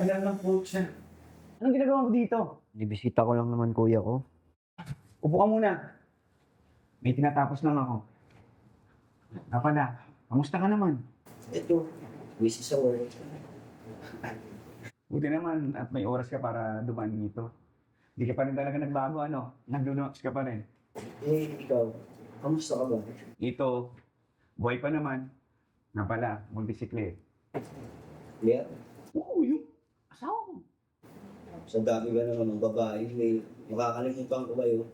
Alam ng coach siya. Anong ginagawa mo dito? Bibisita ko lang naman kuya ko. Upo ka muna. May tinatapos lang ako. Pala, kamusta ka naman? Ito, busy sa work. Buti naman at may oras ka para dumaan dito. Hindi ka pa rin talaga nagbago, ano? Naglunox ka pa rin. Ikaw, kamusta ka ba? Ito, buhay pa naman. Pala, magbisiklet. Yeah, Oo, yung asawa ko. sa dami ba naman ng babae, may makakalimutan ko ba yun?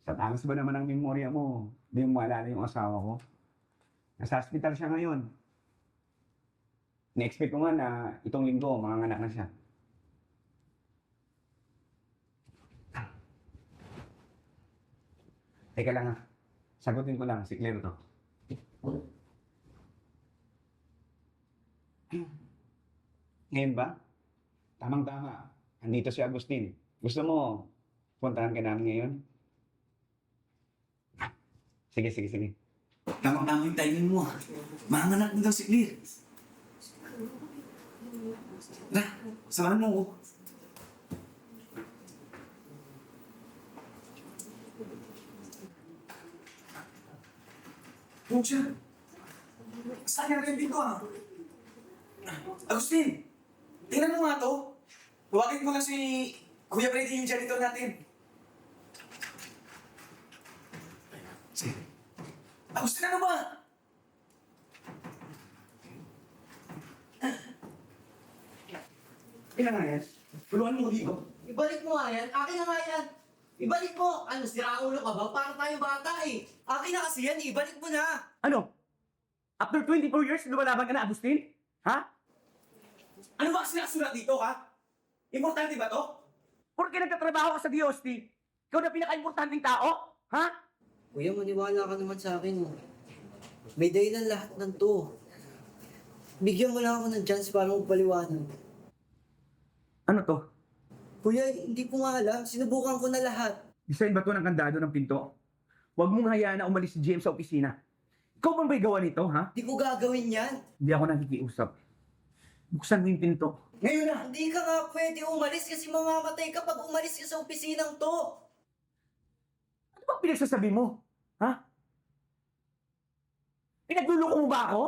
Sa talas ba naman ang memorya mo? Hindi mo maalala yung asawa ko? Nasa hospital siya ngayon. Na-expect ko nga na itong linggo, manganganak na siya. Teka lang ha. Sagutin ko lang, si Claire to. Ngayon ba? Tamang-tama. Andito si Agustin. Gusto mo, puntahan ka namin ngayon? Sige, sige, sige. Tamang-tama yung timing mo. Manganganak na daw si Claire. Tara, samahan mo ko. Pucha! Saan ka rin dito ah? Agustin! Tingnan mo nga to. Huwagin ko na si Kuya Freddy yung janitor natin. Sige. Agustin, ano ba? Ilan nga yan? Tulungan mo dito. Ibalik mo nga yan. Akin na nga yan. Ibalik mo. Ano, sira ulo ka ba? Para tayo bata eh. Akin na kasi yan. Ibalik mo na. Ano? After 24 years, lumalaban ka na, Agustin? Ha? Ano ba kasi nakasulat dito, ha? Importante ba to? Porque nagtatrabaho ka sa DOST, ikaw na pinaka-importanting tao? Ha? Kuya, maniwala ka naman sa akin. May dahilan lahat ng to. Bigyan mo lang ako ng chance para magpaliwanag. Ano to? Kuya, hindi ko nga alam. Sinubukan ko na lahat. Design ba to ng kandado ng pinto? Huwag mong hayaan na umalis si James sa opisina. Ikaw ba may gawa nito, ha? Hindi ko gagawin yan. Hindi ako nakikiusap. Buksan mo yung pinto. Ngayon na! Hindi ka nga pwede umalis kasi mamamatay ka pag umalis ka sa opisinang to. Ano ba pinagsasabi mo? Ha? Pinagluloko mo ba ako?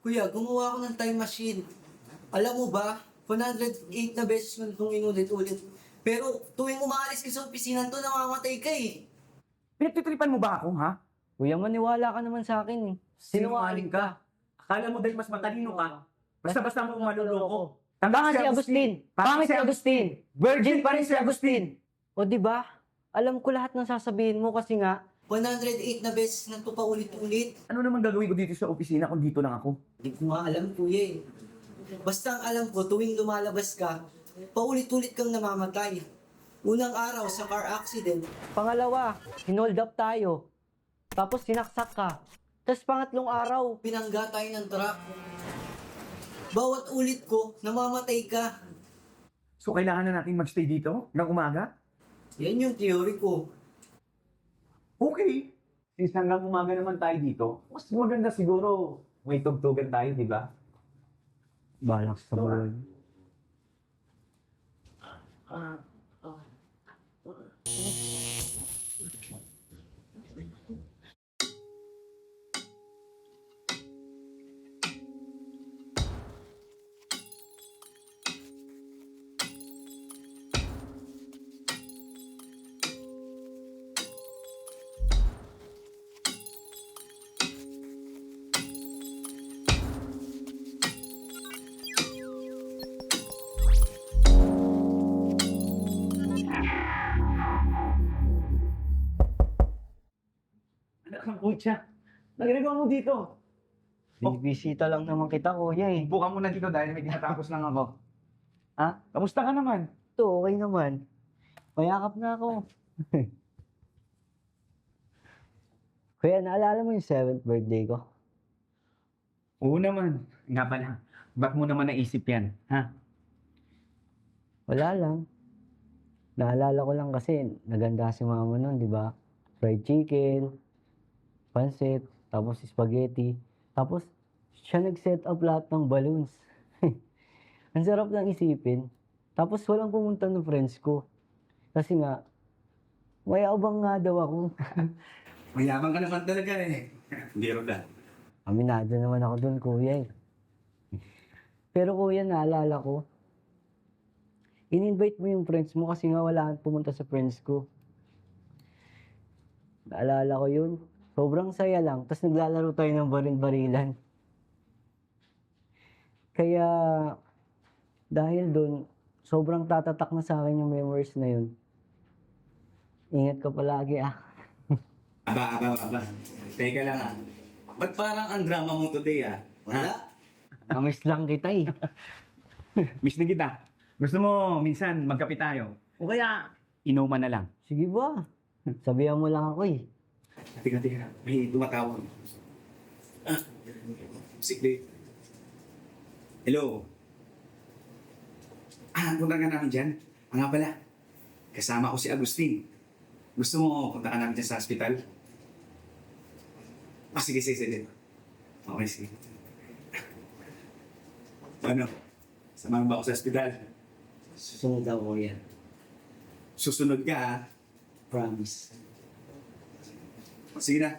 Kuya, gumawa ako ng time machine. Alam mo ba, 108 na beses mo itong inulit-ulit. Pero tuwing umaalis ka sa opisinang to, namamatay ka eh. Pinagtitripan mo ba ako, ha? Kuya, maniwala ka naman sa akin eh. Sinungaling ka. Akala mo dahil mas matalino ka, basta-basta mo maluloko. Baka si Agustin! Pangit si Agustin! Virgin pa rin si Agustin! O di ba? Alam ko lahat ng sasabihin mo kasi nga, 108 na beses na ito pa ulit-ulit. Ano naman gagawin ko dito sa opisina kung dito lang ako? Hindi ko nga alam, kuya eh. Basta ang alam ko, tuwing lumalabas ka, paulit-ulit kang namamatay. Unang araw sa car accident, pangalawa, hinold up tayo. Tapos sinaksak ka. Tapos pangatlong araw, pinangga tayo ng truck. Bawat ulit ko, namamatay ka. So kailangan na natin magstay dito ng umaga? Yan yung theory ko. Okay. Since hanggang umaga naman tayo dito, mas maganda siguro may tugtugan tayo, di ba? balak sa buhay. Anak ng kutsa. Nagagawa mo dito. Bibisita lang naman kita, kuya eh. Upo ka muna dito dahil may tinatapos lang ako. Ha? Kamusta ka naman? Ito, okay naman. Mayakap na ako. Kuya, naalala mo yung 7th birthday ko? Oo naman. Nga pala. Ba't mo naman naisip yan? Ha? Wala lang. Naalala ko lang kasi naganda si mama nun, di ba? Fried chicken, pancit, tapos spaghetti. Tapos siya nag-set up lahat ng balloons. Ang sarap lang isipin. Tapos walang pumunta ng friends ko. Kasi nga, may abang nga daw ako. Mayabang ka naman talaga eh. Hindi Rodan. Aminado naman ako dun, kuya eh. Pero kuya, naalala ko, in-invite mo yung friends mo kasi nga wala kang pumunta sa friends ko. Naalala ko yun. Sobrang saya lang. Tapos naglalaro tayo ng baril-barilan. Kaya, dahil dun, sobrang tatatak na sa akin yung memories na yun. Ingat ka palagi ah. Aba. Teka lang ah. Ba't parang ang drama mo today ah? Wala. Namiss lang kita eh. Miss na kita. Gusto mo minsan magkape tayo? O kaya inuman na lang? Sige ba? Sabihan mo lang ako eh. Teka. May tumatawag. Ah, sikli. Hello. Punta ka namin dyan. Nga pala, kasama ko si Agustin. Gusto mo punta ka namin dyan sa hospital? Sige. Okay, sige. Ano? Samahan ba ako sa hospital? Susunod ako yan. Susunod ka ha? Promise. Sige na.